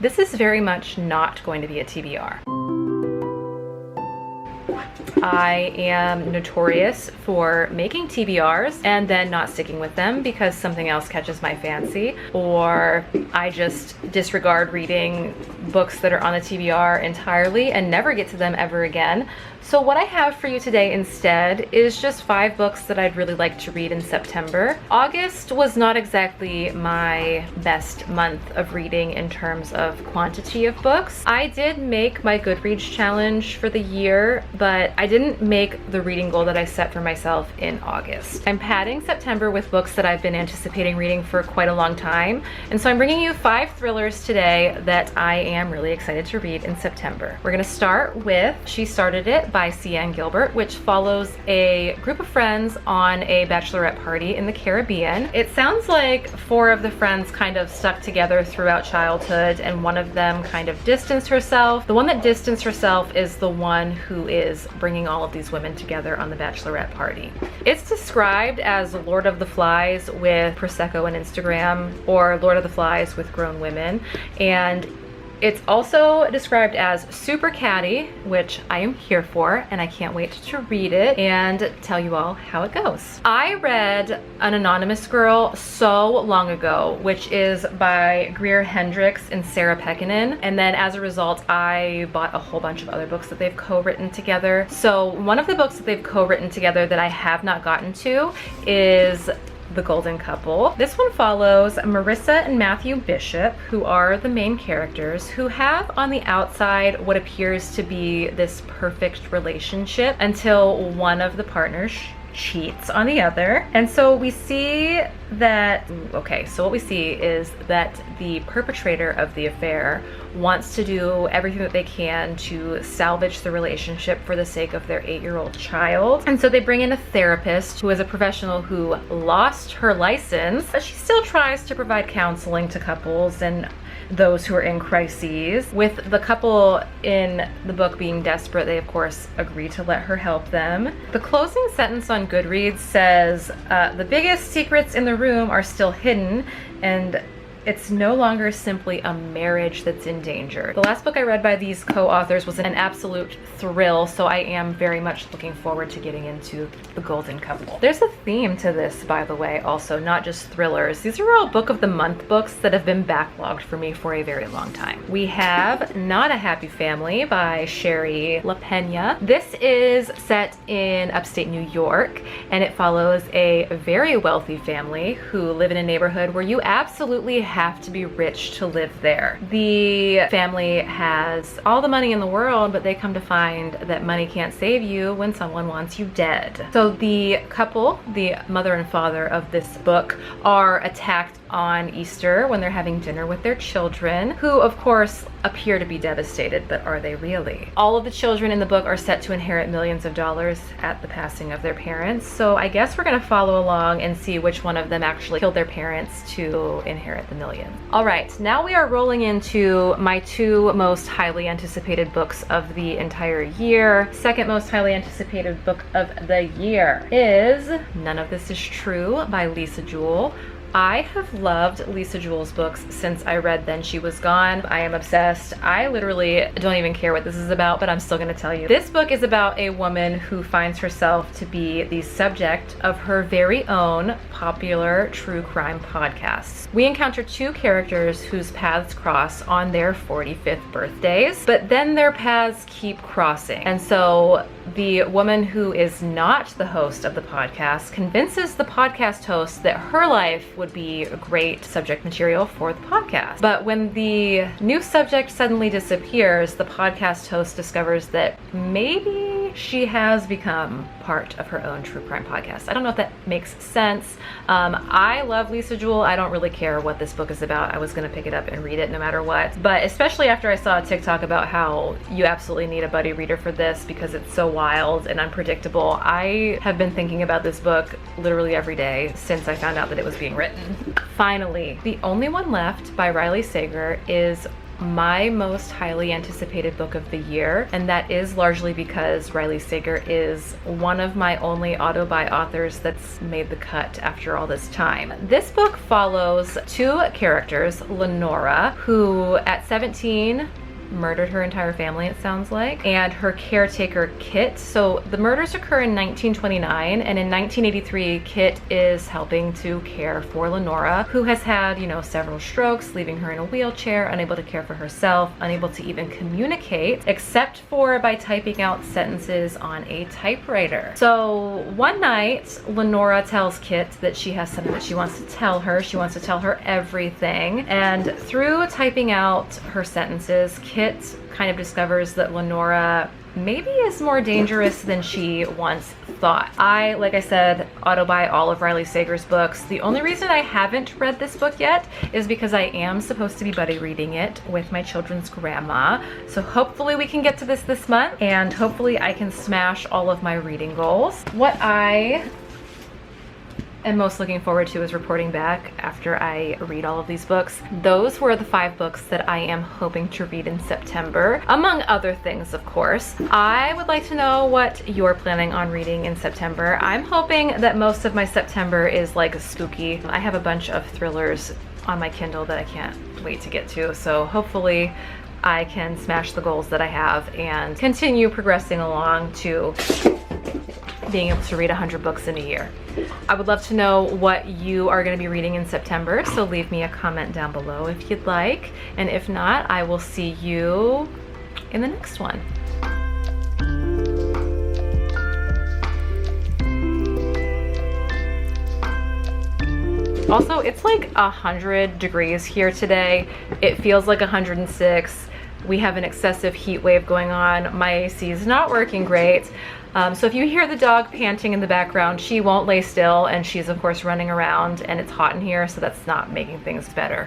This is very much not going to be a TBR. I am notorious for making TBRs and then not sticking with them because something else catches my fancy, or I just disregard reading books that are on the TBR entirely and never get to them ever again. So what I have for you today instead is just 5 books that I'd really like to read in September. August was not exactly my best month of reading in terms of quantity of books. I did make my Goodreads challenge for the year, but I didn't make the reading goal that I set for myself in August. I'm padding September with books that I've been anticipating reading for quite a long time, and so I'm bringing you 5 thrillers today that I am really excited to read in September. We're gonna start with She Started It by C.N. Gilbert, which follows a group of friends on a bachelorette party in the Caribbean. It sounds like 4 of the friends kind of stuck together throughout childhood, and one of them kind of distanced herself. The one that distanced herself is the one who is bringing all of these women together on the bachelorette party. It's described as Lord of the Flies with Prosecco and Instagram, or Lord of the Flies with grown women, and it's also described as super catty, which I am here for, and I can't wait to read it and tell you all how it goes. I read An Anonymous Girl so long ago, which is by Greer Hendricks and Sarah Pekkanen, and then as a result, I bought a whole bunch of other books that they've co-written together. So one of the books that they've co-written together that I have not gotten to is The Golden Couple. This one follows Marissa and Matthew Bishop, who are the main characters, who have on the outside what appears to be this perfect relationship until one of the partners cheats on the other. And so we see that, so what we see is that the perpetrator of the affair wants to do everything that they can to salvage the relationship for the sake of their 8-year-old child. And so they bring in a therapist who is a professional who lost her license, but she still tries to provide counseling to couples and those who are in crises. With the couple in the book being desperate, they of course agree to let her help them. The closing sentence on Goodreads says, the biggest secrets in the room are still hidden, and it's no longer simply a marriage that's in danger. The last book I read by these co-authors was an absolute thrill, so I am very much looking forward to getting into The Golden Couple. There's a theme to this, by the way, also, not just thrillers. These are all book of the month books that have been backlogged for me for a very long time. We have Not a Happy Family by Sherry LaPena. This is set in upstate New York, and it follows a very wealthy family who live in a neighborhood where you absolutely have to be rich to live there. The family has all the money in the world, but they come to find that money can't save you when someone wants you dead. So the couple, the mother and father of this book, are attacked on Easter when they're having dinner with their children, who of course appear to be devastated, but are they really? All of the children in the book are set to inherit millions of dollars at the passing of their parents, so I guess we're gonna follow along and see which one of them actually killed their parents to inherit the million. All right, now we are rolling into my 2 most highly anticipated books of the entire year. Second most highly anticipated book of the year is None of This Is True by Lisa Jewell. I have loved Lisa Jewell's books since I read Then She Was Gone. I am obsessed. I literally don't even care what this is about, but I'm still gonna tell you. This book is about a woman who finds herself to be the subject of her very own popular true crime podcasts. We encounter 2 characters whose paths cross on their 45th birthdays, but then their paths keep crossing. And so the woman who is not the host of the podcast convinces the podcast host that her life would be a great subject material for the podcast. But when the new subject suddenly disappears, the podcast host discovers that maybe she has become part of her own true crime podcast. I don't know if that makes sense. I love Lisa Jewell. I don't really care what this book is about. I was gonna pick it up and read it no matter what. But especially after I saw a TikTok about how you absolutely need a buddy reader for this because it's so wild and unpredictable, I have been thinking about this book literally every day since I found out that it was being written. Finally, The Only One Left by Riley Sager is my most highly anticipated book of the year, and that is largely because Riley Sager is one of my only auto-buy authors that's made the cut after all this time. This book follows two characters, Lenora, who at 17 murdered her entire family, it sounds like, and her caretaker Kit. So the murders occur in 1929, and in 1983 Kit is helping to care for Lenora, who has had, you know, several strokes, leaving her in a wheelchair, unable to care for herself, unable to even communicate except for by typing out sentences on a typewriter. So one night Lenora tells Kit that she has something that she wants to tell her. She wants to tell her everything, and through typing out her sentences, Kit kind of discovers that Lenora maybe is more dangerous than she once thought. I, like I said, auto-buy all of Riley Sager's books. The only reason I haven't read this book yet is because I am supposed to be buddy reading it with my children's grandma. So hopefully we can get to this month, and hopefully I can smash all of my reading goals. What I am most looking forward to is reporting back after I read all of these books. Those were the 5 books that I am hoping to read in September, among other things, of course. I would like to know what you're planning on reading in September. I'm hoping that most of my September is like spooky. I have a bunch of thrillers on my Kindle that I can't wait to get to, so hopefully I can smash the goals that I have and continue progressing along to being able to read 100 books in a year. I would love to know what you are going to be reading in September, so leave me a comment down below if you'd like, and if not, I will see you in the next one. Also, it's like 100 degrees here today. It feels like 106. We have an excessive heat wave going on. My AC is not working great. So if you hear the dog panting in the background, she won't lay still, and she's of course running around, and it's hot in here, so that's not making things better.